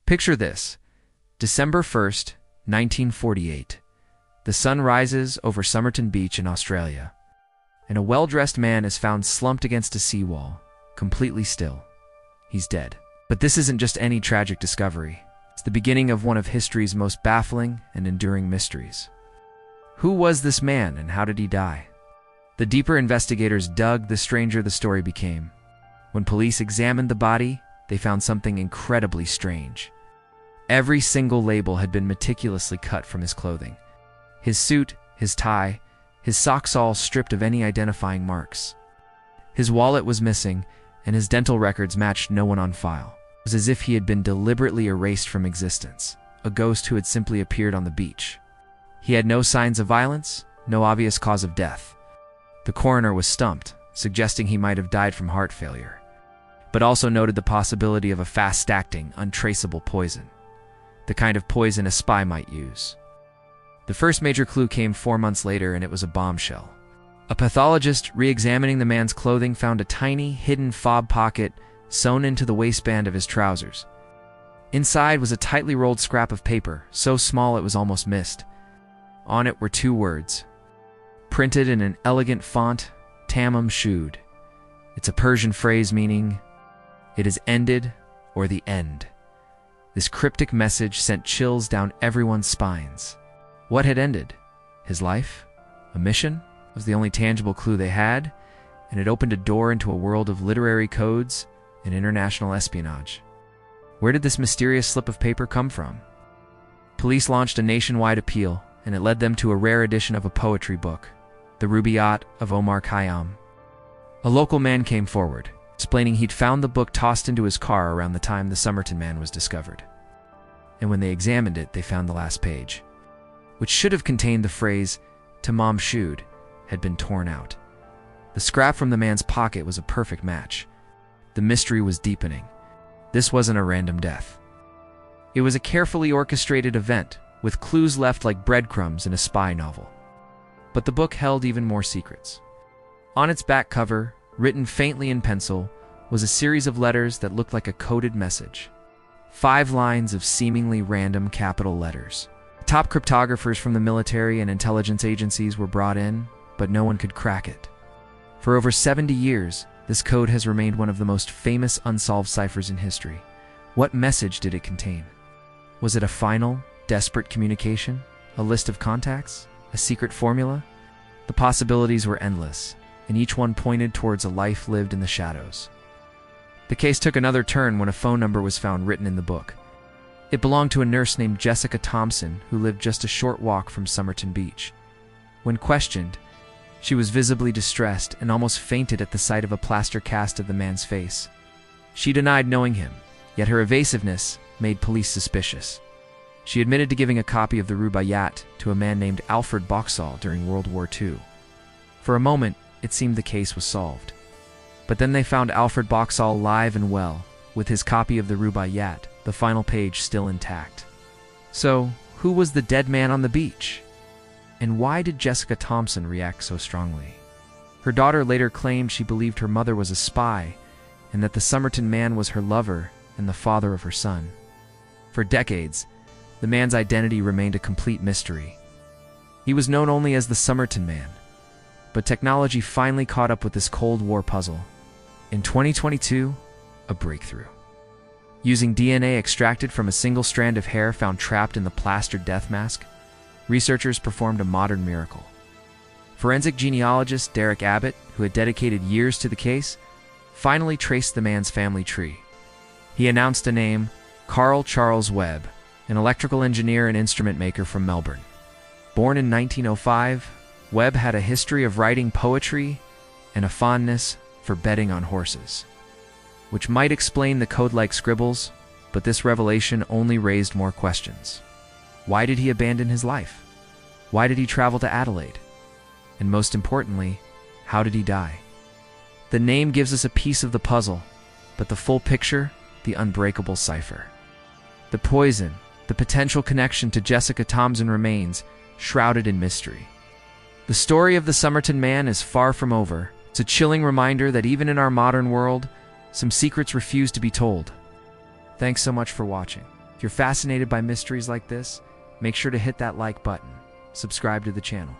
Picture this. December 1st, 1948. The sun rises over Somerton Beach in Australia, and a well-dressed man is found slumped against a seawall, completely still. He's dead. But this isn't just any tragic discovery. It's the beginning of one of history's most baffling and enduring mysteries. Who was this man and how did he die? The deeper investigators dug, the stranger the story became. When police examined the body, they found something incredibly strange. Every single label had been meticulously cut from his clothing. His suit, his tie, his socks all stripped of any identifying marks. His wallet was missing, and his dental records matched no one on file. It was as if he had been deliberately erased from existence, a ghost who had simply appeared on the beach. He had no signs of violence, no obvious cause of death. The coroner was stumped, suggesting he might have died from heart failure, but also noted the possibility of a fast-acting, untraceable poison, the kind of poison a spy might use. The first major clue came 4 months later, and it was a bombshell. A pathologist re-examining the man's clothing found a tiny, hidden fob pocket sewn into the waistband of his trousers. Inside was a tightly rolled scrap of paper, so small it was almost missed. On it were 2 words, printed in an elegant font, Taman Shud. It's a Persian phrase meaning, "It is ended," or "the end." This cryptic message sent chills down everyone's spines. What had ended? His life? A mission? Was the only tangible clue they had, and it opened a door into a world of literary codes and international espionage. Where did this mysterious slip of paper come from? Police launched a nationwide appeal, and it led them to a rare edition of a poetry book, The Rubaiyat of Omar Khayyam. A local man came forward, explaining he'd found the book tossed into his car around the time the Somerton Man was discovered. And when they examined it, they found the last page, which should have contained the phrase, Taman Shud, had been torn out. The scrap from the man's pocket was a perfect match. The mystery was deepening. This wasn't a random death. It was a carefully orchestrated event, with clues left like breadcrumbs in a spy novel. But the book held even more secrets. On its back cover, written faintly in pencil, was a series of letters that looked like a coded message. 5 lines of seemingly random capital letters. Top cryptographers from the military and intelligence agencies were brought in, but no one could crack it. For over 70 years, this code has remained one of the most famous unsolved ciphers in history. What message did it contain? Was it a final, desperate communication? A list of contacts? A secret formula? The possibilities were endless, and each one pointed towards a life lived in the shadows. The case took another turn when a phone number was found written in the book. It belonged to a nurse named Jessica Thompson, who lived just a short walk from Somerton Beach. When questioned, she was visibly distressed and almost fainted at the sight of a plaster cast of the man's face. She denied knowing him, yet her evasiveness made police suspicious. She admitted to giving a copy of the Rubaiyat to a man named Alfred Boxall during World War II. For a moment, it seemed the case was solved. But then they found Alfred Boxall alive and well, with his copy of the Rubaiyat, the final page still intact. So, who was the dead man on the beach? And why did Jessica Thompson react so strongly? Her daughter later claimed she believed her mother was a spy, and that the Somerton Man was her lover and the father of her son. For decades, the man's identity remained a complete mystery. He was known only as the Somerton Man, but technology finally caught up with this Cold War puzzle. In 2022, a breakthrough. Using DNA extracted from a single strand of hair found trapped in the plastered death mask, researchers performed a modern miracle. Forensic genealogist Derek Abbott, who had dedicated years to the case, finally traced the man's family tree. He announced a name, Carl Charles Webb, an electrical engineer and instrument maker from Melbourne. Born in 1905, Webb had a history of writing poetry and a fondness for betting on horses, which might explain the code-like scribbles, but this revelation only raised more questions. Why did he abandon his life? Why did he travel to Adelaide? And most importantly, how did he die? The name gives us a piece of the puzzle, but the full picture, the unbreakable cipher. The poison, the potential connection to Jessica Thompson remains shrouded in mystery. The story of the Somerton Man is far from over. It's a chilling reminder that even in our modern world, some secrets refuse to be told. Thanks so much for watching. If you're fascinated by mysteries like this, make sure to hit that like button, subscribe to the channel.